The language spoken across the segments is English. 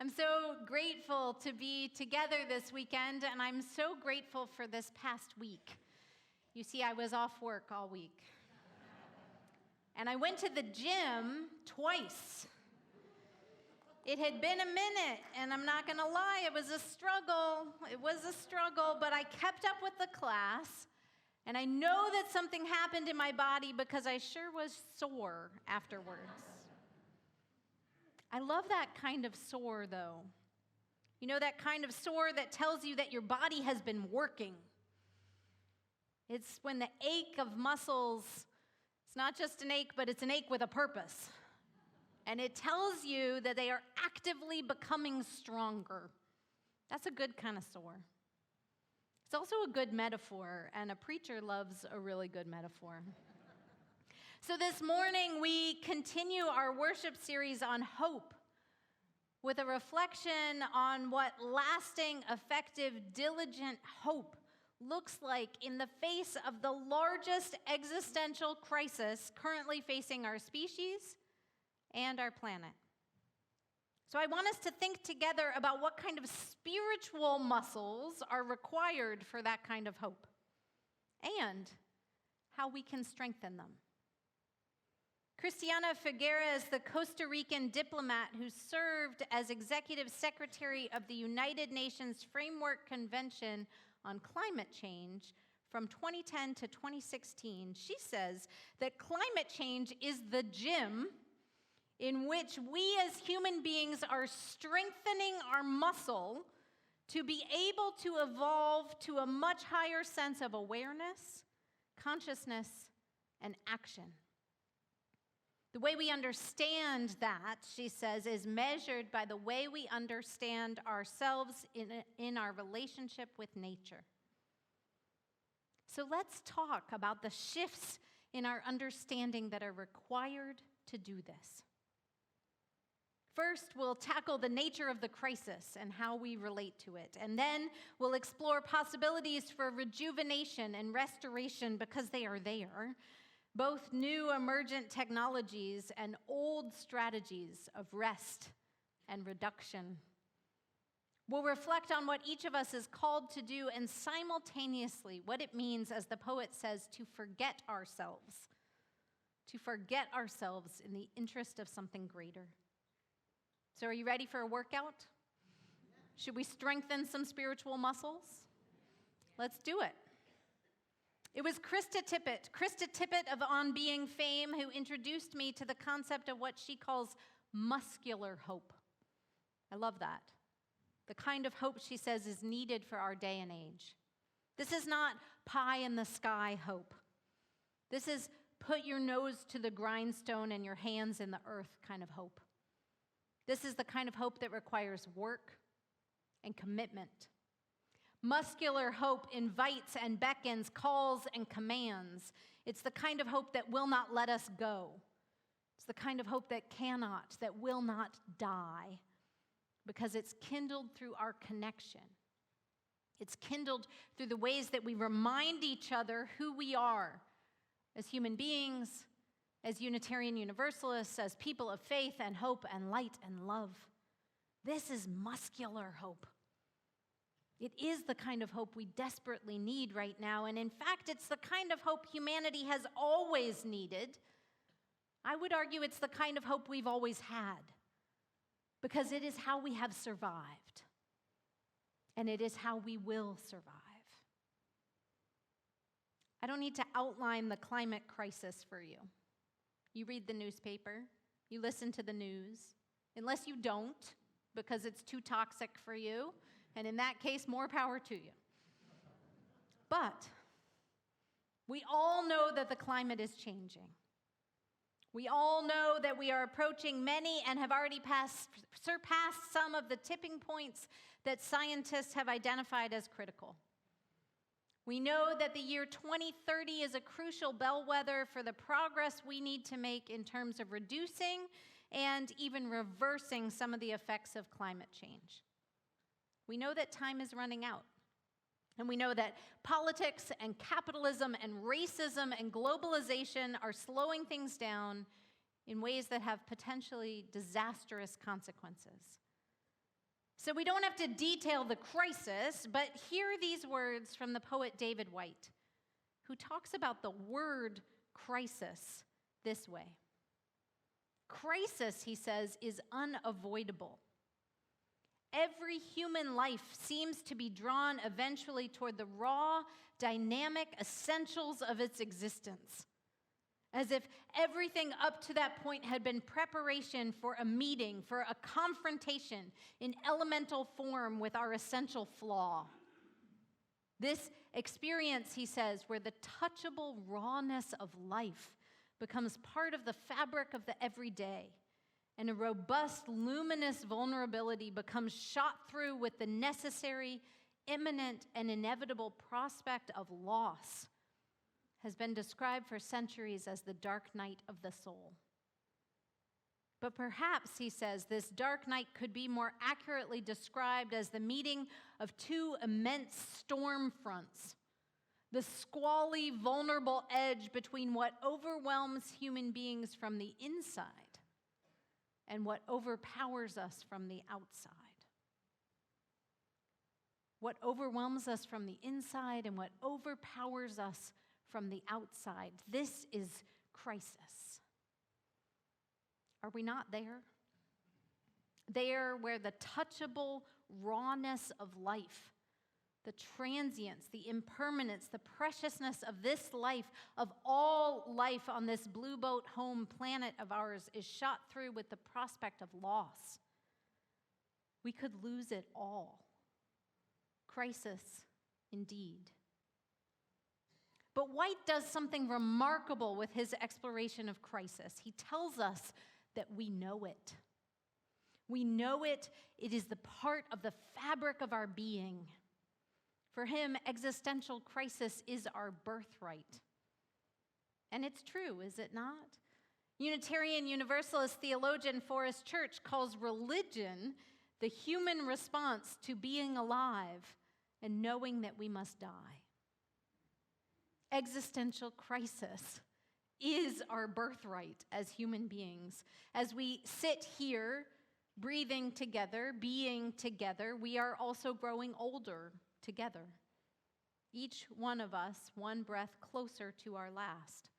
I'm so grateful to be together this weekend, and I'm so grateful for this past week. You see, I was off work all week. And I went to the gym twice. It had been a minute, and I'm not going to lie, it was a struggle. But I kept up with the class, and I know that something happened in my body because I sure was sore afterwards. I love that kind of sore, though. You know, that kind of sore that tells you that your body has been working. It's when the ache of muscles, it's not just an ache, but it's an ache with a purpose. And it tells you that they are actively becoming stronger. That's a good kind of sore. It's also a good metaphor, and a preacher loves a really good metaphor. So this morning, we continue our worship series on hope with a reflection on what lasting, effective, diligent hope looks like in the face of the largest existential crisis currently facing our species and our planet. So I want us to think together about what kind of spiritual muscles are required for that kind of hope and how we can strengthen them. Cristiana Figueres is the Costa Rican diplomat who served as executive secretary of the United Nations Framework Convention on Climate Change from 2010 to 2016. She says that climate change is the gym in which we as human beings are strengthening our muscle to be able to evolve to a much higher sense of awareness, consciousness, and action. The way we understand that, she says, is measured by the way we understand ourselves in our relationship with nature. So let's talk about the shifts in our understanding that are required to do this. First, we'll tackle the nature of the crisis and how we relate to it. And then we'll explore possibilities for rejuvenation and restoration because they are there. Both new emergent technologies and old strategies of rest and reduction. We'll reflect on what each of us is called to do and simultaneously what it means, as the poet says, to forget ourselves. To forget ourselves in the interest of something greater. So are you ready for a workout? Should we strengthen some spiritual muscles? Let's do it. It was Krista Tippett of On Being fame, who introduced me to the concept of what she calls muscular hope. I love that. The kind of hope, she says, is needed for our day and age. This is not pie-in-the-sky hope. This is put your nose to the grindstone and your hands in the earth kind of hope. This is the kind of hope that requires work and commitment. Muscular hope invites and beckons, calls and commands. It's the kind of hope that will not let us go. It's the kind of hope that cannot, that will not die, because it's kindled through our connection. It's kindled through the ways that we remind each other who we are as human beings, as Unitarian Universalists, as people of faith and hope and light and love. This is muscular hope. It is the kind of hope we desperately need right now, and in fact, it's the kind of hope humanity has always needed. I would argue it's the kind of hope we've always had, because it is how we have survived, and it is how we will survive. I don't need to outline the climate crisis for you. You read the newspaper, you listen to the news, unless you don't, because it's too toxic for you. And in that case, more power to you. But we all know that the climate is changing. We all know that we are approaching many and have already surpassed some of the tipping points that scientists have identified as critical. We know that the year 2030 is a crucial bellwether for the progress we need to make in terms of reducing and even reversing some of the effects of climate change. We know that time is running out. And we know that politics and capitalism and racism and globalization are slowing things down in ways that have potentially disastrous consequences. So we don't have to detail the crisis, but hear these words from the poet David White, who talks about the word crisis this way. Crisis, he says, is unavoidable. Every human life seems to be drawn eventually toward the raw, dynamic essentials of its existence, as if everything up to that point had been preparation for a meeting, for a confrontation in elemental form with our essential flaw. This experience, he says, where the touchable rawness of life becomes part of the fabric of the everyday, and a robust, luminous vulnerability becomes shot through with the necessary, imminent, and inevitable prospect of loss, has been described for centuries as the dark night of the soul. But perhaps, he says, this dark night could be more accurately described as the meeting of two immense storm fronts, the squally, vulnerable edge between what overwhelms human beings from the inside and what overpowers us from the outside. What overwhelms us from the inside and what overpowers us from the outside. This is crisis. Are we not there? There where the touchable rawness of life, the transience, the impermanence, the preciousness of this life, of all life on this blue boat home planet of ours, is shot through with the prospect of loss. We could lose it all. Crisis, indeed. But White does something remarkable with his exploration of crisis. He tells us that we know it. We know it. It is the part of the fabric of our being. For him, existential crisis is our birthright. And it's true, is it not? Unitarian Universalist theologian Forrest Church calls religion the human response to being alive and knowing that we must die. Existential crisis is our birthright as human beings. As we sit here, breathing together, being together, we are also growing older together. Each one of us, one breath closer to our last.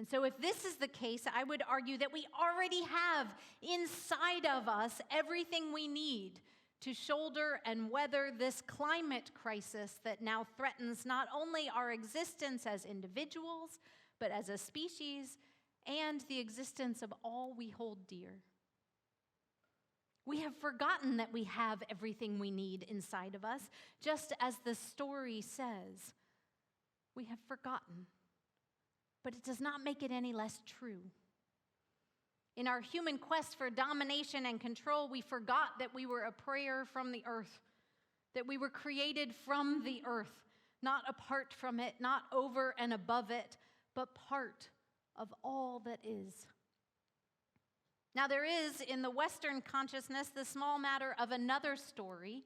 And so if this is the case, I would argue that we already have inside of us everything we need to shoulder and weather this climate crisis that now threatens not only our existence as individuals, but as a species, and the existence of all we hold dear. We have forgotten that we have everything we need inside of us, just as the story says. We have forgotten, but it does not make it any less true. In our human quest for domination and control, we forgot that we were a prayer from the earth, that we were created from the earth, not apart from it, not over and above it, but part of all that is. Now, there is in the Western consciousness the small matter of another story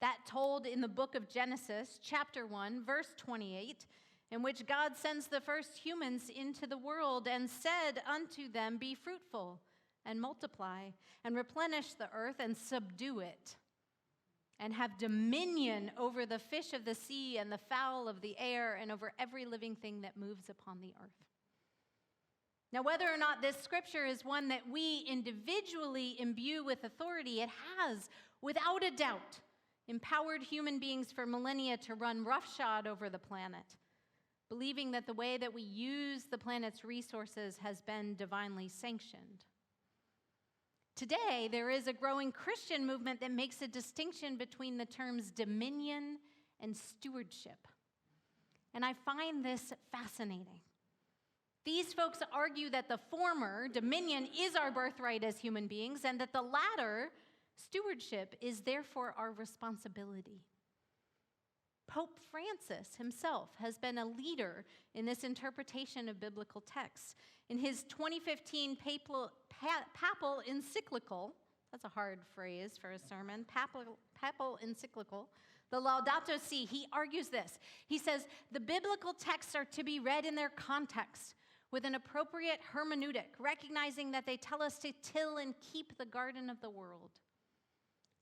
that told in the book of Genesis, chapter 1, verse 28, in which God sends the first humans into the world and said unto them, "Be fruitful and multiply and replenish the earth and subdue it and have dominion over the fish of the sea and the fowl of the air and over every living thing that moves upon the earth." Now, whether or not this scripture is one that we individually imbue with authority, it has, without a doubt, empowered human beings for millennia to run roughshod over the planet, believing that the way that we use the planet's resources has been divinely sanctioned. Today, there is a growing Christian movement that makes a distinction between the terms dominion and stewardship. And I find this fascinating. These folks argue that the former, dominion, is our birthright as human beings, and that the latter, stewardship, is therefore our responsibility. Pope Francis himself has been a leader in this interpretation of biblical texts. In his 2015 papal encyclical, that's a hard phrase for a sermon, papal encyclical, the Laudato Si, he argues this. He says, the biblical texts are to be read in their context with an appropriate hermeneutic, recognizing that they tell us to till and keep the garden of the world.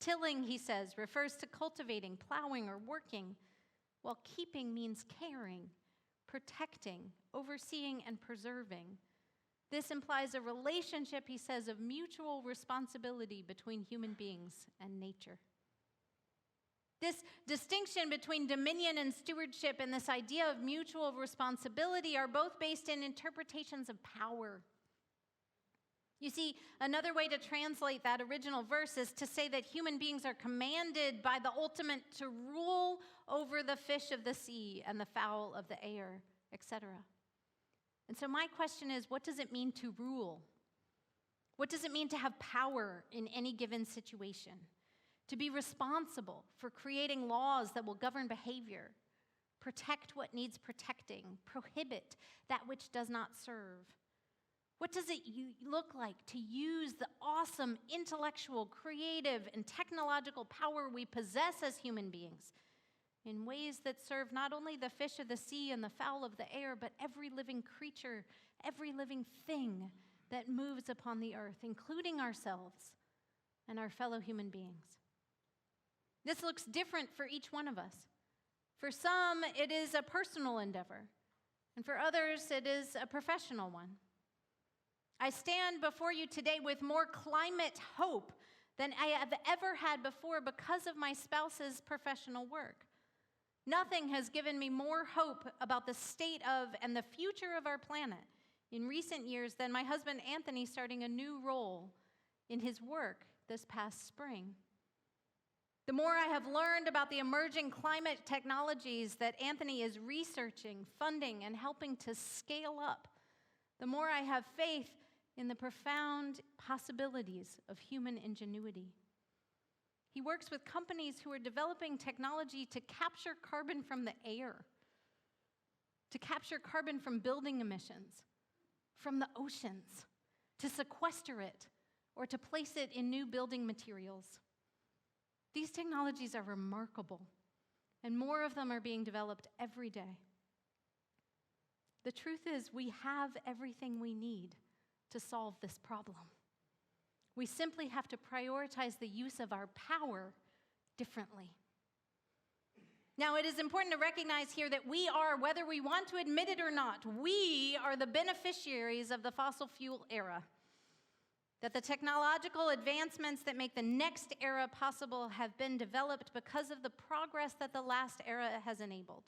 Tilling, he says, refers to cultivating, plowing, or working, while keeping means caring, protecting, overseeing, and preserving. This implies a relationship, he says, of mutual responsibility between human beings and nature. This distinction between dominion and stewardship and this idea of mutual responsibility are both based in interpretations of power. You see, another way to translate that original verse is to say that human beings are commanded by the ultimate to rule over the fish of the sea and the fowl of the air, etc. And so my question is, what does it mean to rule? What does it mean to have power in any given situation? To be responsible for creating laws that will govern behavior, protect what needs protecting, prohibit that which does not serve. What does it look like to use the awesome intellectual, creative, and technological power we possess as human beings in ways that serve not only the fish of the sea and the fowl of the air, but every living creature, every living thing that moves upon the earth, including ourselves and our fellow human beings? This looks different for each one of us. For some, it is a personal endeavor, and for others, it is a professional one. I stand before you today with more climate hope than I have ever had before because of my spouse's professional work. Nothing has given me more hope about the state of and the future of our planet in recent years than my husband Anthony starting a new role in his work this past spring. The more I have learned about the emerging climate technologies that Anthony is researching, funding, and helping to scale up, the more I have faith in the profound possibilities of human ingenuity. He works with companies who are developing technology to capture carbon from the air, to capture carbon from building emissions, from the oceans, to sequester it, or to place it in new building materials. These technologies are remarkable, and more of them are being developed every day. The truth is, we have everything we need to solve this problem. We simply have to prioritize the use of our power differently. Now, it is important to recognize here that we are, whether we want to admit it or not, we are the beneficiaries of the fossil fuel era. That the technological advancements that make the next era possible have been developed because of the progress that the last era has enabled.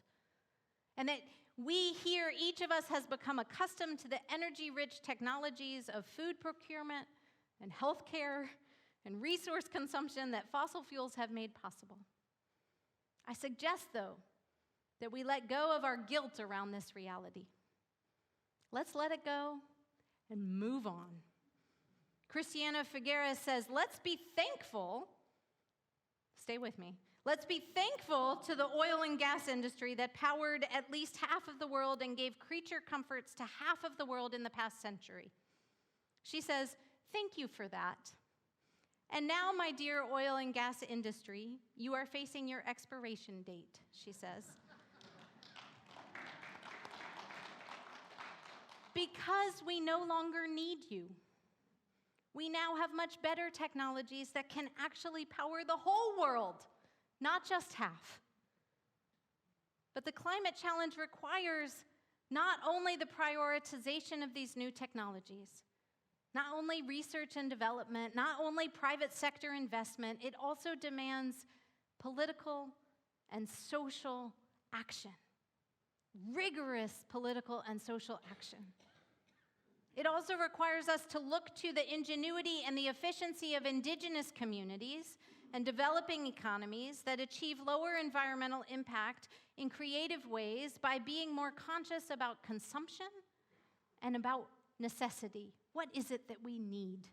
And that we here, each of us has become accustomed to the energy-rich technologies of food procurement and healthcare and resource consumption that fossil fuels have made possible. I suggest, though, that we let go of our guilt around this reality. Let's let it go and move on. Christiana Figueres says, let's be thankful, stay with me, let's be thankful to the oil and gas industry that powered at least half of the world and gave creature comforts to half of the world in the past century. She says, thank you for that. And now, my dear oil and gas industry, you are facing your expiration date, she says. Because we no longer need you. We now have much better technologies that can actually power the whole world, not just half. But the climate challenge requires not only the prioritization of these new technologies, not only research and development, not only private sector investment, it also demands political and social action, rigorous political and social action. It also requires us to look to the ingenuity and the efficiency of indigenous communities and developing economies that achieve lower environmental impact in creative ways by being more conscious about consumption and about necessity. What is it that we need,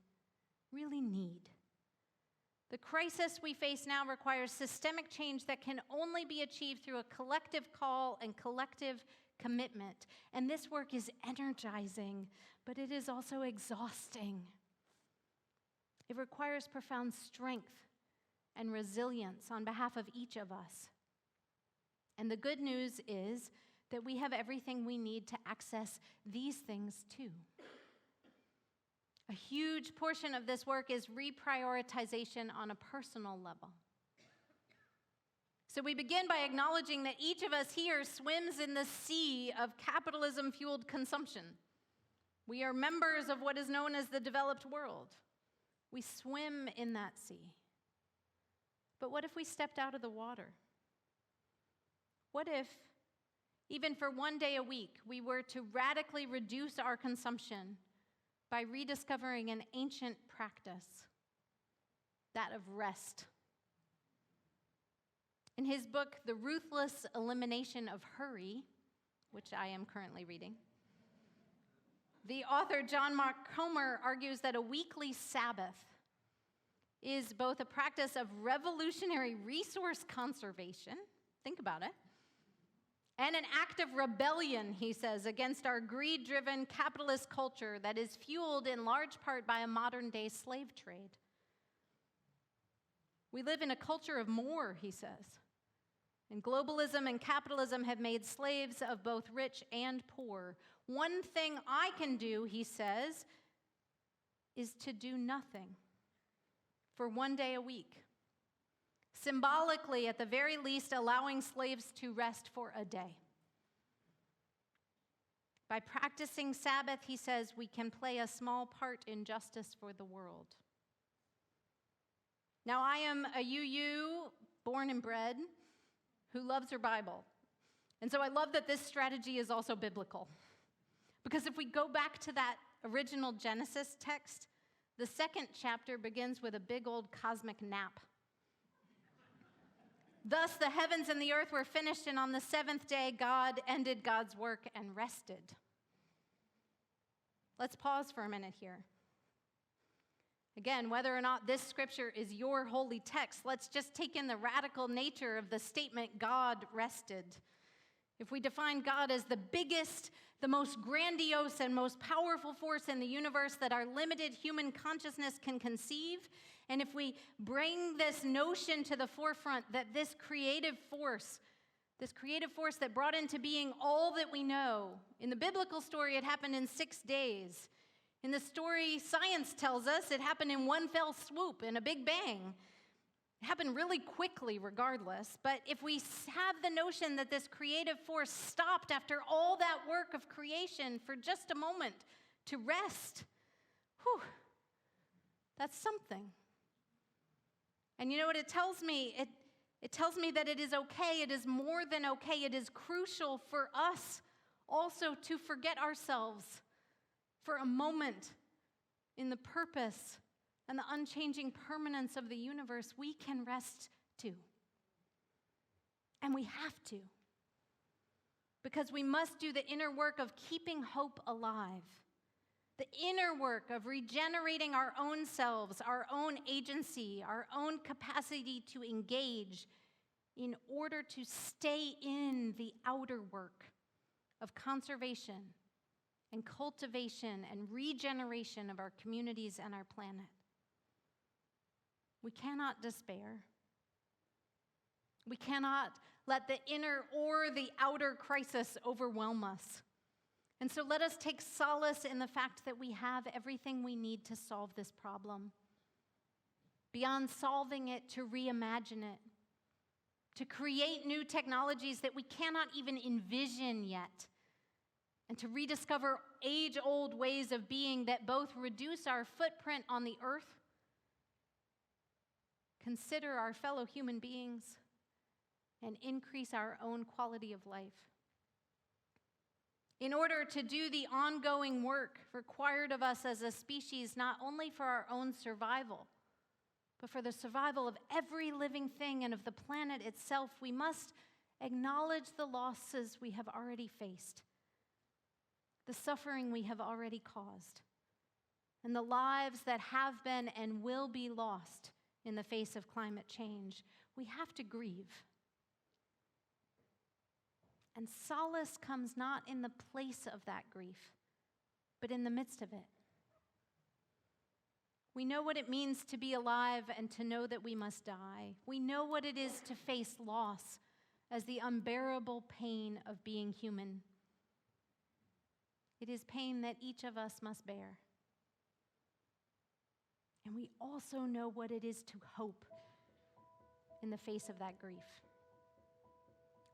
really need? The crisis we face now requires systemic change that can only be achieved through a collective call and collective commitment. And this work is energizing, but it is also exhausting. It requires profound strength and resilience on behalf of each of us. And the good news is that we have everything we need to access these things too. A huge portion of this work is reprioritization on a personal level. So we begin by acknowledging that each of us here swims in the sea of capitalism-fueled consumption. We are members of what is known as the developed world. We swim in that sea. But what if we stepped out of the water? What if, even for one day a week, we were to radically reduce our consumption by rediscovering an ancient practice, that of rest? In his book, The Ruthless Elimination of Hurry, which I am currently reading, the author John Mark Comer argues that a weekly Sabbath is both a practice of revolutionary resource conservation, think about it, and an act of rebellion, he says, against our greed-driven capitalist culture that is fueled in large part by a modern-day slave trade. We live in a culture of more, he says. And globalism and capitalism have made slaves of both rich and poor. One thing I can do, he says, is to do nothing for one day a week. Symbolically, at the very least, allowing slaves to rest for a day. By practicing Sabbath, he says, we can play a small part in justice for the world. Now, I am a UU, born and bred, who loves her Bible. And so I love that this strategy is also biblical. Because if we go back to that original Genesis text, the second chapter begins with a big old cosmic nap. Thus the heavens and the earth were finished, and on the seventh day God ended God's work and rested. Let's pause for a minute here. Again, whether or not this scripture is your holy text, let's just take in the radical nature of the statement, God rested. If we define God as the biggest, the most grandiose, and most powerful force in the universe that our limited human consciousness can conceive, and if we bring this notion to the forefront that this creative force that brought into being all that we know, in the biblical story it happened in 6 days. In the story science tells us it happened in one fell swoop, in a big bang. It happened really quickly regardless, but if we have the notion that this creative force stopped after all that work of creation for just a moment to rest, that's something. And you know what it tells me? It tells me that it is okay, it is more than okay, it is crucial for us also to forget ourselves for a moment in the purpose and the unchanging permanence of the universe. We can rest too. And we have to. Because we must do the inner work of keeping hope alive. The inner work of regenerating our own selves, our own agency, our own capacity to engage in order to stay in the outer work of conservation and cultivation and regeneration of our communities and our planet. We cannot despair. We cannot let the inner or the outer crisis overwhelm us. And so let us take solace in the fact that we have everything we need to solve this problem. Beyond solving it, to reimagine it, to create new technologies that we cannot even envision yet, and to rediscover age-old ways of being that both reduce our footprint on the earth, consider our fellow human beings, and increase our own quality of life. In order to do the ongoing work required of us as a species, not only for our own survival, but for the survival of every living thing and of the planet itself, we must acknowledge the losses we have already faced, the suffering we have already caused, and the lives that have been and will be lost in the face of climate change. We have to grieve. And solace comes not in the place of that grief, but in the midst of it. We know what it means to be alive and to know that we must die. We know what it is to face loss as the unbearable pain of being human. It is pain that each of us must bear. And we also know what it is to hope in the face of that grief.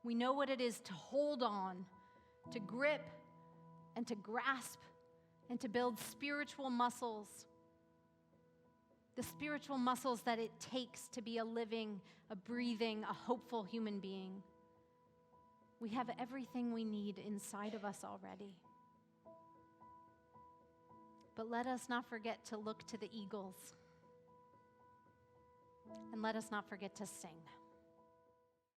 We know what it is to hold on, to grip, and to grasp, and to build spiritual muscles. The spiritual muscles that it takes to be a living, a breathing, a hopeful human being. We have everything we need inside of us already. But let us not forget to look to the eagles. And let us not forget to sing.